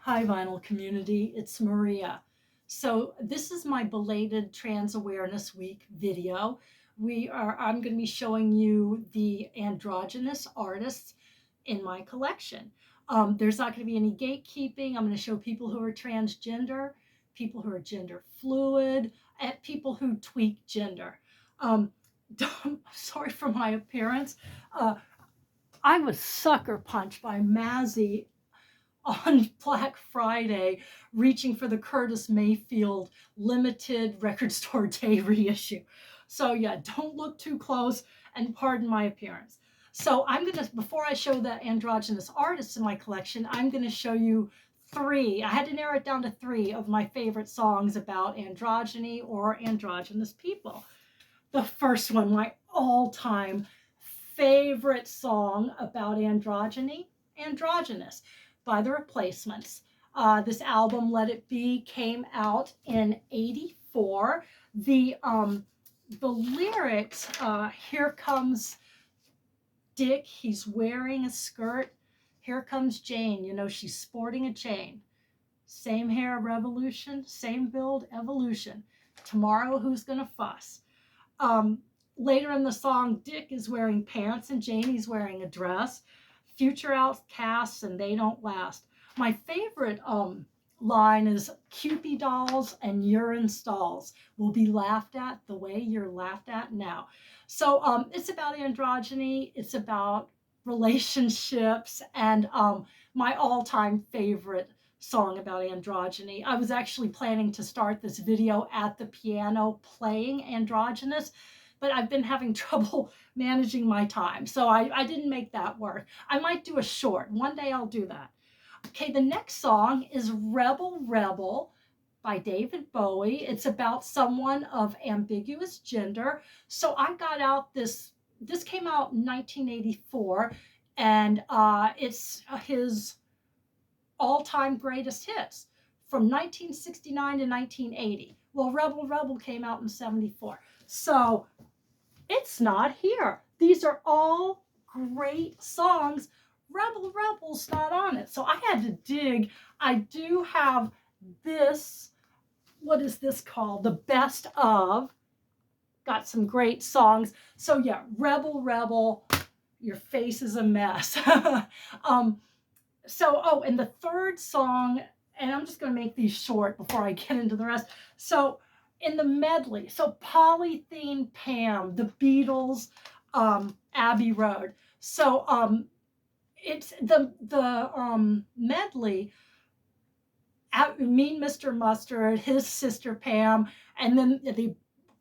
Hi, vinyl community. It's Maria. So this is my belated Trans Awareness Week video. I'm going to be showing you the androgynous artists in my collection. There's not going to be any gatekeeping. I'm going to show people who are transgender, people who are gender fluid, and people who tweak gender. Um, sorry for my appearance. Uh, I was sucker punched by Mazzy on Black Friday, reaching for the Curtis Mayfield limited record store day reissue. So yeah, don't look too close and pardon my appearance. So before I show the androgynous artists in my collection, I'm gonna show you three, I had to narrow it down to three of my favorite songs about androgyny or androgynous people. The first one, my all-time favorite song about androgyny, Androgynous by The Replacements. This album, Let It Be, came out in '84. The lyrics, here comes Dick, he's wearing a skirt. Here comes Jane, you know, she's sporting a chain. Same hair, revolution. Same build, evolution. Tomorrow, who's gonna fuss? Later in the song, Dick is wearing pants and Janie's wearing a dress. Future outcasts and they don't last. My favorite line is Cupid dolls and urine stalls will be laughed at the way you're laughed at now. So it's about androgyny. It's about relationships and my all-time favorite song about androgyny. I was actually planning to start this video at the piano playing Androgynous, but I've been having trouble managing my time, so I didn't make that work. I might do a short. One day I'll do that. Okay, the next song is Rebel Rebel by David Bowie. It's about someone of ambiguous gender. So I got out this came out in 1984, and it's his all-time greatest hits from 1969 to 1980. Well, Rebel Rebel came out in '74. So it's not here. These are all great songs. Rebel Rebel's not on it. So I had to dig. I do have this, what is this called? The best of. Got some great songs. So yeah, Rebel Rebel, your face is a mess. And the third song, and I'm just going to make these short before I get into the rest. So in the medley, so Polythene Pam, the Beatles, Abbey Road. So it's the medley, Mean Mr. Mustard, his sister Pam, and then they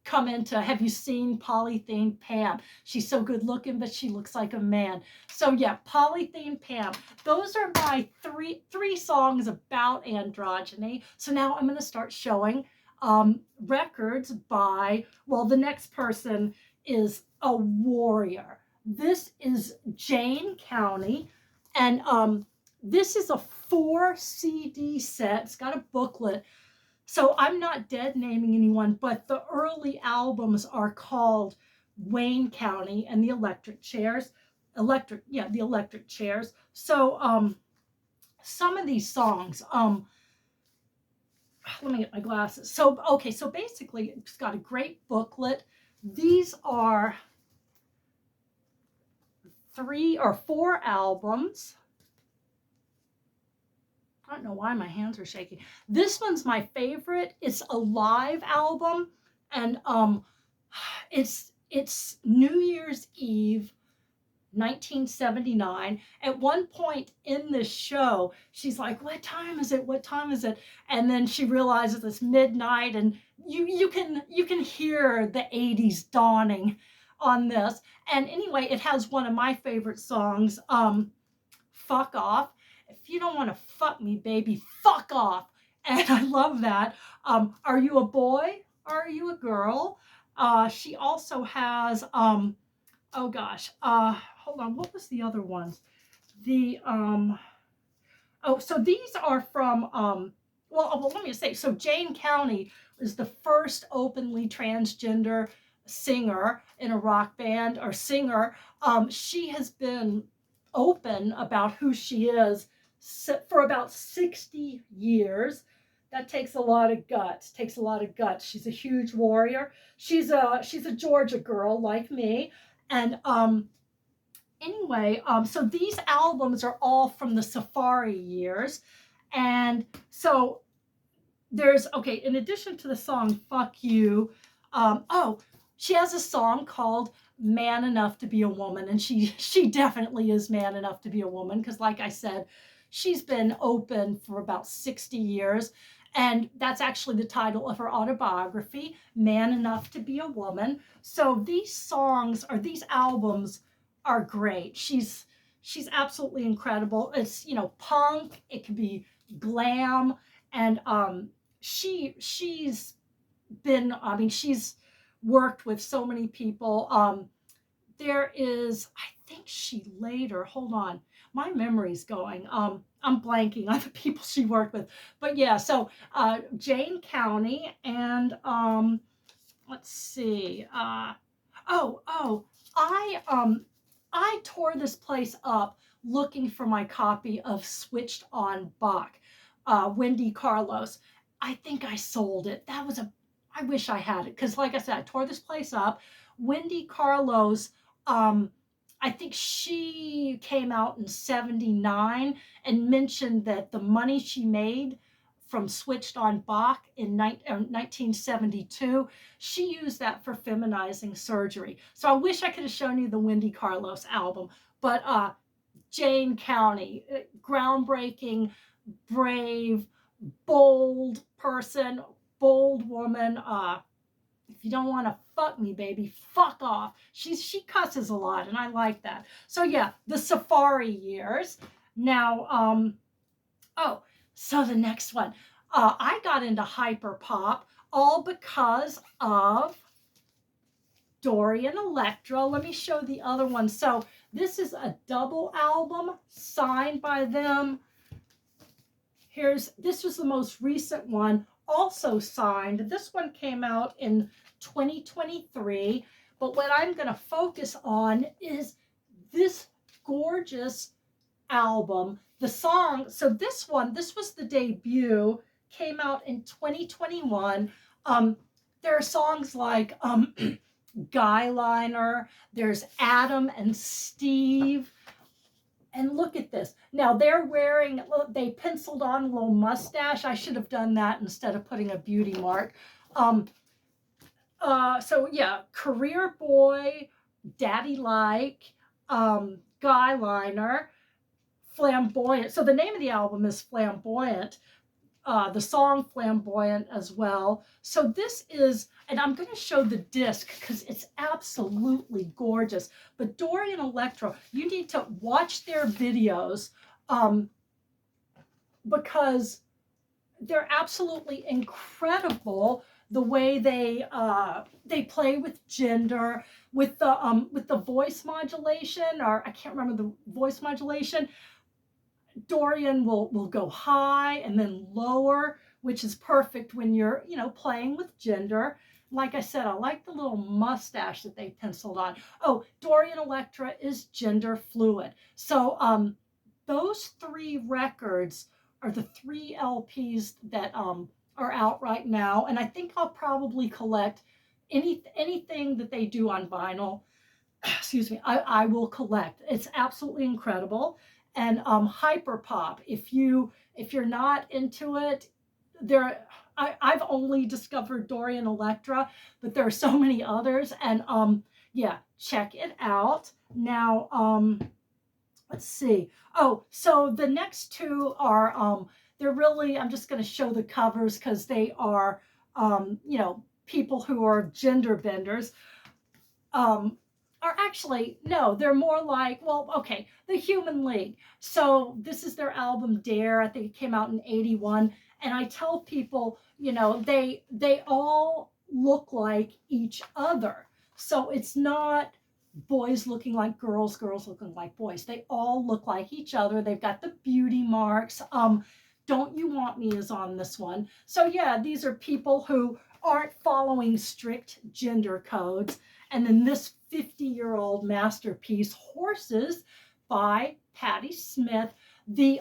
come into, have you seen Polythene Pam? She's so good looking, but she looks like a man. So yeah, Polythene Pam. Those are my three songs about androgyny. So now I'm going to start showing records by, well, the next person is a warrior. This is Jane County, and this is a 4 CD set. It's got a booklet. So I'm not dead naming anyone, but the early albums are called Wayne County and the Electric Chairs. The Electric Chairs. So some of these songs, let me get my glasses. So, okay, so basically it's got a great booklet. These are 3 or 4 albums. I don't know why my hands are shaking. This one's my favorite. It's a live album, and it's New Year's Eve, 1979. At one point in this show, she's like, "What time is it? What time is it?" And then she realizes it's midnight, and you can hear the '80s dawning on this. And anyway, it has one of my favorite songs, "Fuck Off." If you don't want to fuck me, baby, fuck off. And I love that. Are you a boy? Are you a girl? She also has, oh gosh, hold on, what was the other ones? So these are from, well, let me say, so Jane County is the first openly transgender singer in a rock band, or singer. She has been open about who she is for about 60 years. That takes a lot of guts. Takes a lot of guts. She's a huge warrior. She's a Georgia girl like me, and anyway, so these albums are all from the Safari years, and so there's okay. In addition to the song "Fuck You," oh, she has a song called "Man Enough to Be a Woman," and she definitely is man enough to be a woman because, like I said, she's been open for about 60 years. And that's actually the title of her autobiography, Man Enough to Be a Woman. So these songs or these albums are great. She's absolutely incredible. It's, punk, it can be glam, and she's been, I mean, she's worked with so many people. There is, I think she later, hold on, my memory's going. I'm blanking on the people she worked with. But yeah, so Jane County and let's see. I tore this place up looking for my copy of Switched on Bach, Wendy Carlos. I think I sold it. I wish I had it because, like I said, I tore this place up. Wendy Carlos, I think she came out in 79 and mentioned that the money she made from Switched on Bach in 1972, she used that for feminizing surgery. So I wish I could have shown you the Wendy Carlos album, but Jane County, groundbreaking, brave, bold person, bold woman. If you don't want to fuck me, baby, fuck off. She cusses a lot, and I like that. So yeah, the Safari years. Now, so the next one, I got into hyperpop all because of Dorian Electra. Let me show the other one. So this is a double album signed by them. This was the most recent one, also signed. This one came out in 2023, but what I'm going to focus on is this gorgeous album. The song, so this was the debut, came out in 2021. There are songs like Guyliner, there's Adam and Steve. And look at this. Now they penciled on a little mustache. I should have done that instead of putting a beauty mark. So yeah, Career Boy, Daddy Like, Guyliner, Flamboyant. So the name of the album is Flamboyant. The song Flamboyant as well. So this is, and I'm going to show the disc because it's absolutely gorgeous. But Dorian Electra, you need to watch their videos because they're absolutely incredible. The way they play with gender, with the voice modulation, or I can't remember the voice modulation. Dorian will go high and then lower, which is perfect when you're, playing with gender. Like I said, I like the little mustache that they penciled on. Oh, Dorian Electra is gender fluid. So those 3 records are the 3 LPs that are out right now. And I think I'll probably collect anything that they do on vinyl. Excuse me, I will collect. It's absolutely incredible. And hyperpop, if you're not into it, I've only discovered Dorian Electra, but there are so many others, and yeah, check it out. Now, let's see. Oh, so the next 2 are they're really, I'm just going to show the covers because they are people who are gender benders. Or actually, no, they're more like, well, okay, the Human League. So this is their album Dare. I think it came out in 81. And I tell people, they all look like each other. So it's not boys looking like girls, girls looking like boys. They all look like each other. They've got the beauty marks. Don't You Want Me is on this one. So yeah, these are people who aren't following strict gender codes. And then this 50-year-old masterpiece, Horses by Patti Smith. The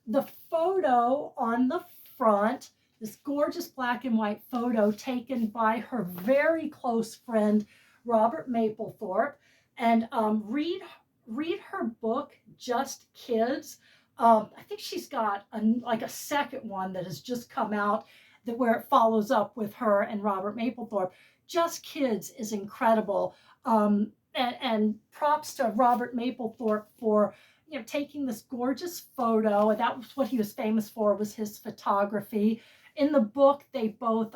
the photo on the front, this gorgeous black and white photo taken by her very close friend, Robert Mapplethorpe. And read her book, Just Kids. I think she's got like a second one that has just come out where it follows up with her and Robert Mapplethorpe. Just Kids is incredible. And props to Robert Mapplethorpe for taking this gorgeous photo. That was what he was famous for, was his photography. In the book, they both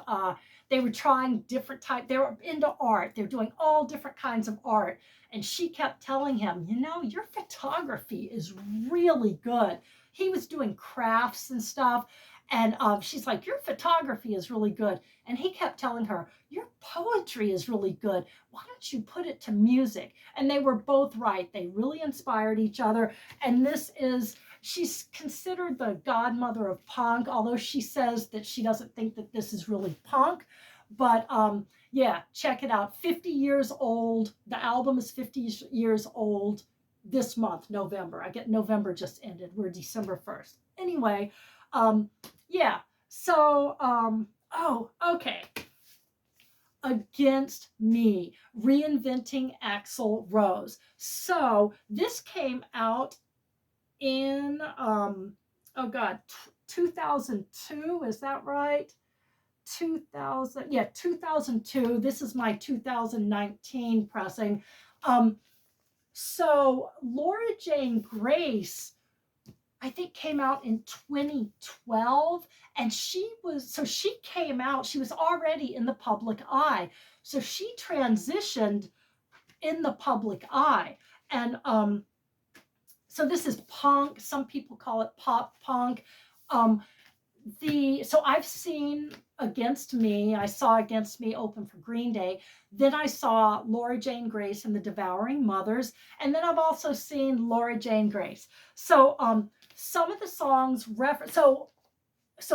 they were trying different type. They were into art. They were doing all different kinds of art. And she kept telling him, your photography is really good. He was doing crafts and stuff. And she's like, your photography is really good. And he kept telling her, your poetry is really good. Why don't you put it to music? And they were both right. They really inspired each other. And she's considered the godmother of punk, although she says that she doesn't think that this is really punk. But yeah, check it out. 50 years old. The album is 50 years old this month, November. November just ended. We're December 1st. Anyway, yeah. So, oh, okay. Against Me, Reinventing Axl Rose. So this came out in, 2002. Is that right? 2002. This is my 2019 pressing. So Laura Jane Grace, I think, came out in 2012, and she came out, she was already in the public eye. So she transitioned in the public eye. And so this is punk. Some people call it pop punk. So I've seen Against Me. I saw Against Me open for Green Day. Then I saw Laura Jane Grace and the Devouring Mothers. And then I've also seen Laura Jane Grace. So some of the songs reference, so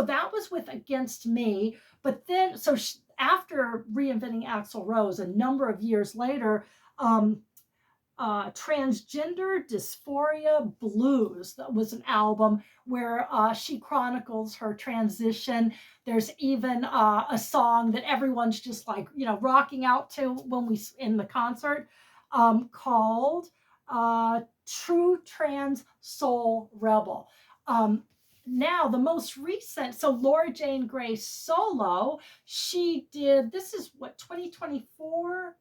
that was with Against Me. But then, after Reinventing Axl Rose, a number of years later, Transgender Dysphoria Blues, that was an album where she chronicles her transition. There's even a song that everyone's just like, rocking out to in the concert, called True Trans Soul Rebel. Now the most recent, so Laura Jane Grace solo, she did, this is what, 2024?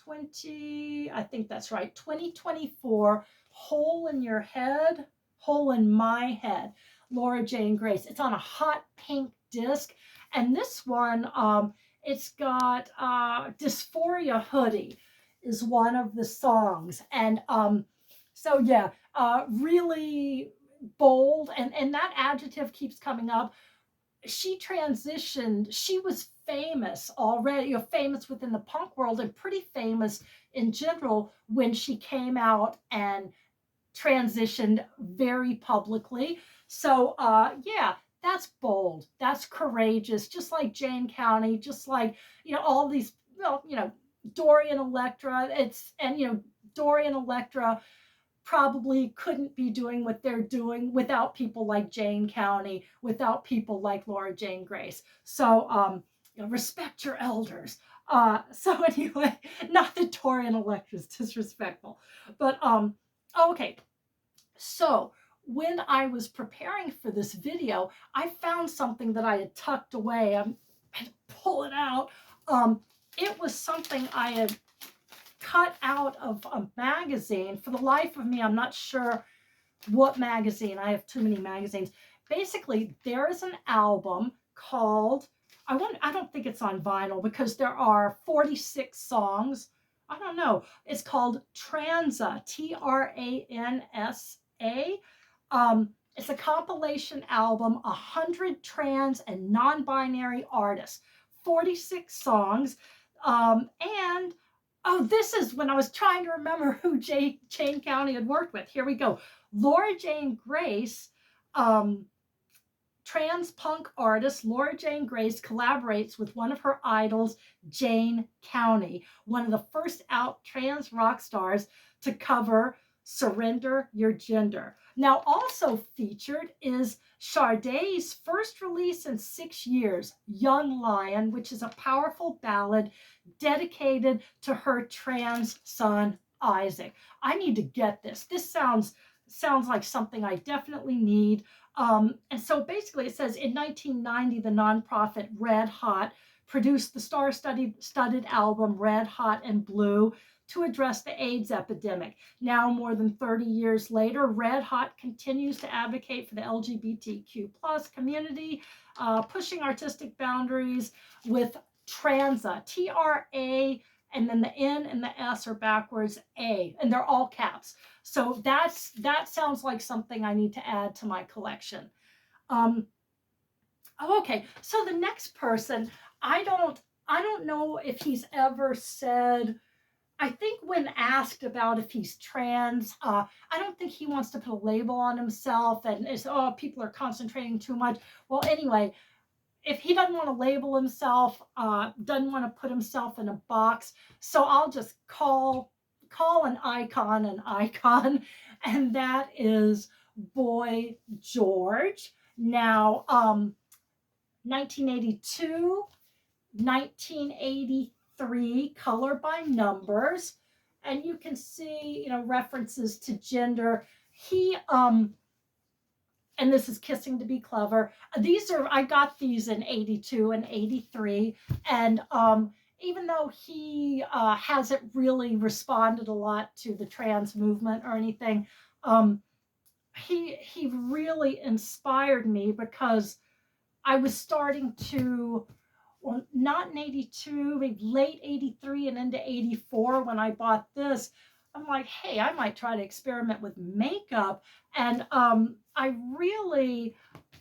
I think that's right, 2024, Hole in Your Head, Hole in My Head, Laura Jane Grace. It's on a hot pink disc. And this one, it's got Dysphoria Hoodie is one of the songs. And so yeah, really bold. And that adjective keeps coming up. She transitioned. She was famous already, famous within the punk world and pretty famous in general when she came out and transitioned very publicly. So yeah, that's bold. That's courageous. Just like Jane County, just like, all these, Dorian Electra. Dorian Electra probably couldn't be doing what they're doing without people like Jane County, without people like Laura Jane Grace. So respect your elders. So anyway, not that Dorian Electra is disrespectful, but okay. So when I was preparing for this video, I found something that I had tucked away. I had to pull it out. It was something I had cut out of a magazine. For the life of me, I'm not sure what magazine. I have too many magazines. Basically, there is an album called, I don't think it's on vinyl because there are 46 songs. I don't know. It's called Transa, Transa. It's a compilation album, 100 trans and non-binary artists, 46 songs. And oh, this is when I was trying to remember who Jane County had worked with. Here we go. Laura Jane Grace, trans punk artist Laura Jane Grace collaborates with one of her idols, Jane County, one of the first out trans rock stars to cover Surrender Your Gender. Now, also featured is Sade's first release in 6 years, Young Lion, which is a powerful ballad dedicated to her trans son, Isaac. I need to get this. This sounds like something I definitely need. And so basically it says in 1990, the nonprofit Red Hot produced the star-studded album Red Hot and Blue to address the AIDS epidemic. Now, more than 30 years later, Red Hot continues to advocate for the LGBTQ plus community, pushing artistic boundaries with Transa, Tra, and then the N and the S are backwards A, and they're all caps. So that sounds like something I need to add to my collection. Okay, so the next person, I don't know if he's ever said. I think when asked about if he's trans, I don't think he wants to put a label on himself and is, oh, people are concentrating too much. Well, anyway, if he doesn't want to label himself, doesn't want to put himself in a box, so I'll just call an icon, and that is Boy George. Now, 1982, 1983, color by numbers, and you can see, references to gender. He and this is Kissing to Be Clever. I got these in 82 and 83, and even though he hasn't really responded a lot to the trans movement or anything, he really inspired me because I was starting to, well, not in 82, maybe late 83 and into 84 when I bought this. I'm like, hey, I might try to experiment with makeup. And I really,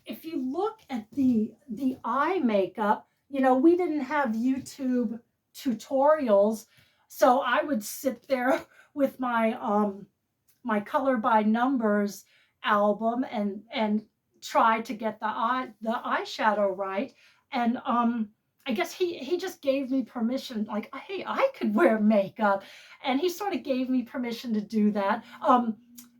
if you look at the eye makeup, we didn't have YouTube tutorials. So I would sit there with my my color by numbers album and try to get the eyeshadow right. And I guess he just gave me permission, like, hey, I could wear makeup, and he sort of gave me permission to do that.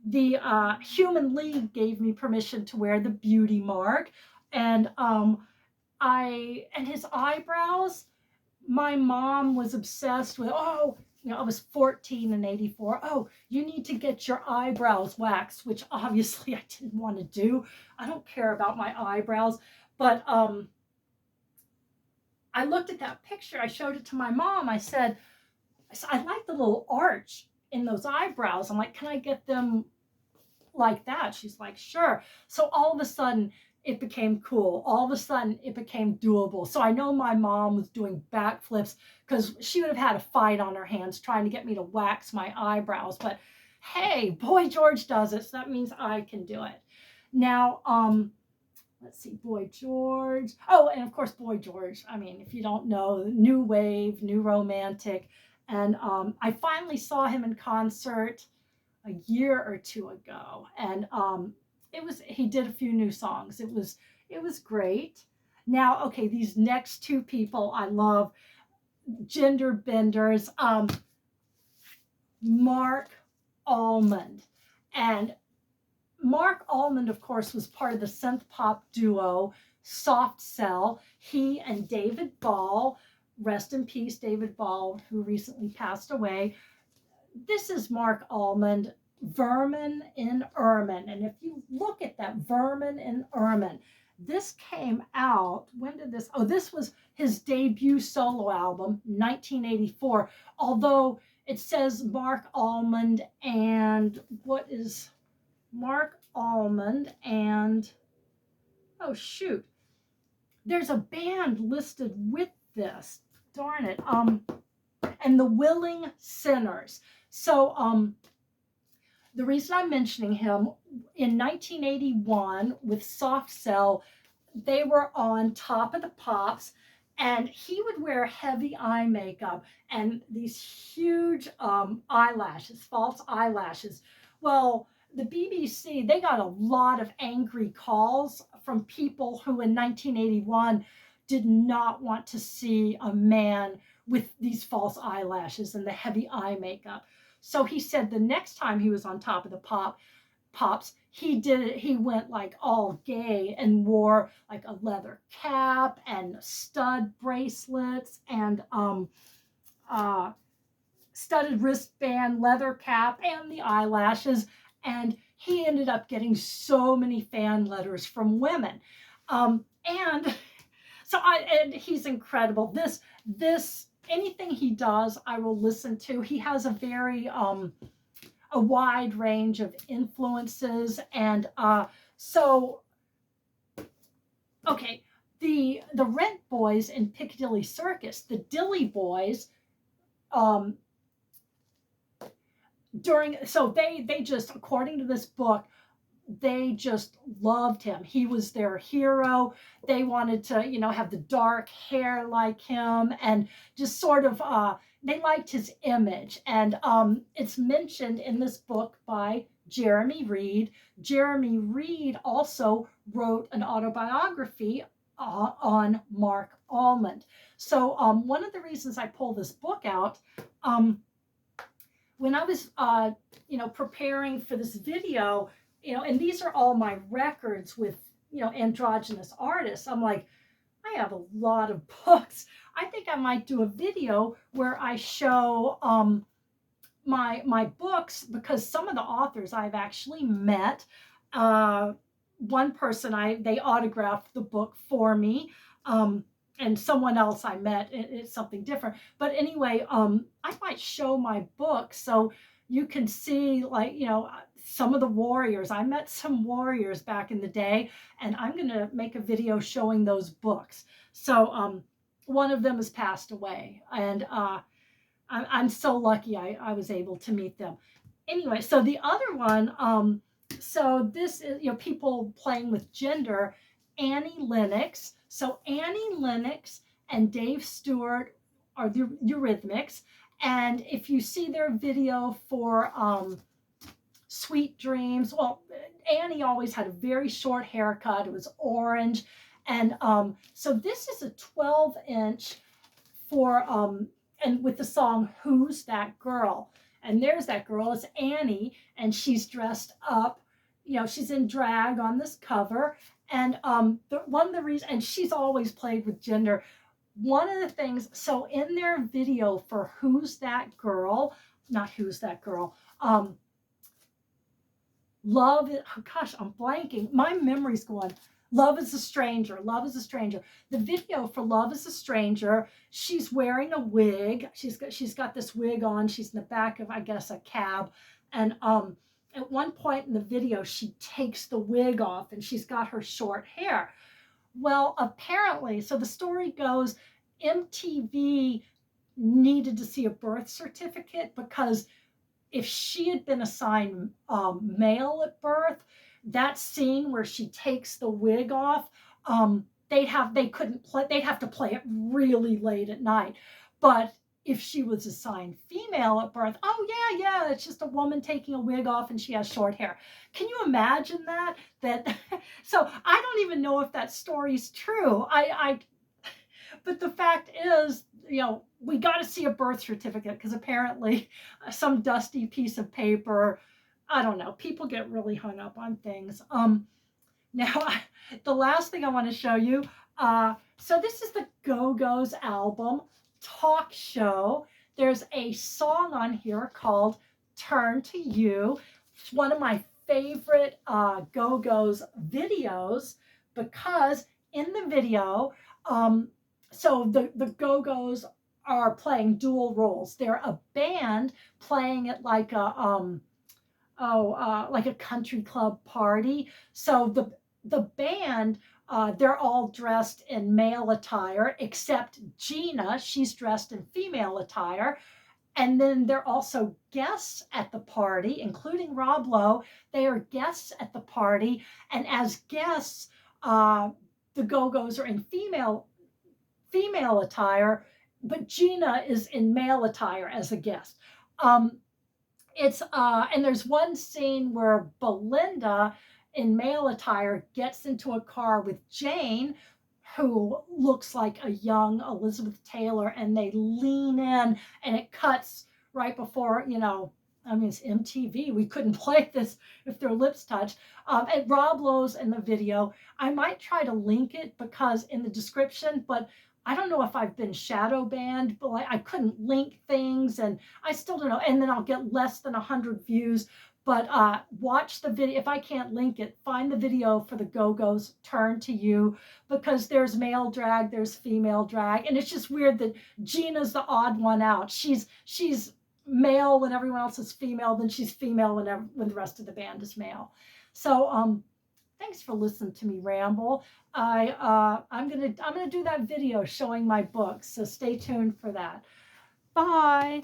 The Human League gave me permission to wear the Beauty Mark, and his eyebrows. My mom was obsessed with, I was 14 in 84. Oh, you need to get your eyebrows waxed, which obviously I didn't want to do. I don't care about my eyebrows, but I looked at that picture. I showed it to my mom. I said, I like the little arch in those eyebrows. I'm like, can I get them like that? She's like, sure. So all of a sudden it became cool. All of a sudden it became doable. So I know my mom was doing backflips because she would have had a fight on her hands trying to get me to wax my eyebrows. But hey, Boy George does it, so that means I can do it. Now, let's see, Boy George. Oh, and of course, Boy George. I mean, if you don't know, new wave, new romantic. And I finally saw him in concert a year or two ago, and he did a few new songs. It was great. Now, okay, these next two people I love, gender benders. Marc Almond, and Marc Almond, of course, was part of the synth pop duo Soft Cell. He and David Ball, rest in peace, David Ball, who recently passed away. This is Marc Almond, Vermin in Ermine. And if you look at that, Vermin in Ermine, this came out, when did this? Oh, this was his debut solo album, 1984. Although it says Marc Almond and what is Marc Almond and, oh shoot, there's a band listed with this. Darn it. And the Willing Sinners. So the reason I'm mentioning him, in 1981 with Soft Cell, they were on Top of the Pops, and he would wear heavy eye makeup and these huge eyelashes, false eyelashes. Well, the BBC, they got a lot of angry calls from people who in 1981 did not want to see a man with these false eyelashes and the heavy eye makeup. So he said the next time he was on Top of the Pops, he went like all gay and wore like a leather cap and stud bracelets and uh studded wristband, leather cap, and the eyelashes. And he ended up getting so many fan letters from women. And and he's incredible. This anything he does, I will listen to. He has a wide range of influences, and okay, the Rent Boys in Piccadilly Circus, the Dilly Boys, um, they just, according to this book, they just loved him. He was their hero. They wanted to, have the dark hair like him, and just sort of they liked his image. And it's mentioned in this book by Jeremy Reed. Jeremy Reed also wrote an autobiography on Marc Almond. So one of the reasons I pull this book out, when I was preparing for this video, and these are all my records with, androgynous artists. I'm like, I have a lot of books. I think I might do a video where I show my books, because some of the authors I've actually met. One person, they autographed the book for me. And someone else I met, it's something different. But anyway, I might show my book so you can see, like, some of the warriors. I met some warriors back in the day, and I'm going to make a video showing those books. So one of them has passed away, and I'm so lucky I was able to meet them. Anyway, so the other one, so this is, people playing with gender. Annie Lennox. So Annie Lennox and Dave Stewart are the Eurythmics. And if you see their video for Sweet Dreams, well, Annie always had a very short haircut. It was orange. And so this is a 12-inch for, and with the song, Who's That Girl? And there's that girl, it's Annie, and she's dressed up, she's in drag on this cover. And one of the reasons, and she's always played with gender. One of the things, so in their video for Who's That Girl, not Who's That Girl, Love, oh gosh, I'm blanking. My memory's going. Love is a Stranger. Love is a Stranger. The video for Love is a Stranger, she's wearing a wig. She's got this wig on. She's in the back of, I guess, a cab. And at one point in the video, she takes the wig off and she's got her short hair. Well, apparently, so the story goes, MTV needed to see a birth certificate, because if she had been assigned male at birth, that scene where she takes the wig off, they'd have to play it really late at night. But if she was assigned female at birth, oh yeah, it's just a woman taking a wig off and she has short hair. Can you imagine that? So I don't even know if that story's true. But the fact is, we got to see a birth certificate, because apparently some dusty piece of paper, I don't know, people get really hung up on things. Now, the last thing I want to show you, so this is the Go-Go's album, Talk Show. There's a song on here called Turn to You. It's one of my favorite Go-Go's videos, because in the video, so the Go-Go's are playing dual roles. They're a band playing at like a like a country club party. So the band, they're all dressed in male attire, except Gina, she's dressed in female attire. And then they're also guests at the party, including Rob Lowe. They are guests at the party, and as guests, the Go-Go's are in female attire, but Gina is in male attire as a guest. And there's one scene where Belinda in male attire gets into a car with Jane, who looks like a young Elizabeth Taylor, and they lean in, and it cuts right before, I mean, it's MTV. We couldn't play this if their lips touched. And Rob Lowe's in the video. I might try to link it because in the description, but I don't know if I've been shadow banned, but I couldn't link things, and I still don't know. And then I'll get less than 100 views. But watch the video. If I can't link it, find the video for the Go-Go's Turn to You, because there's male drag, there's female drag, and it's just weird that Gina's the odd one out. She's male when everyone else is female, then she's female when the rest of the band is male. So thanks for listening to me ramble. I'm gonna do that video showing my books, so stay tuned for that. Bye.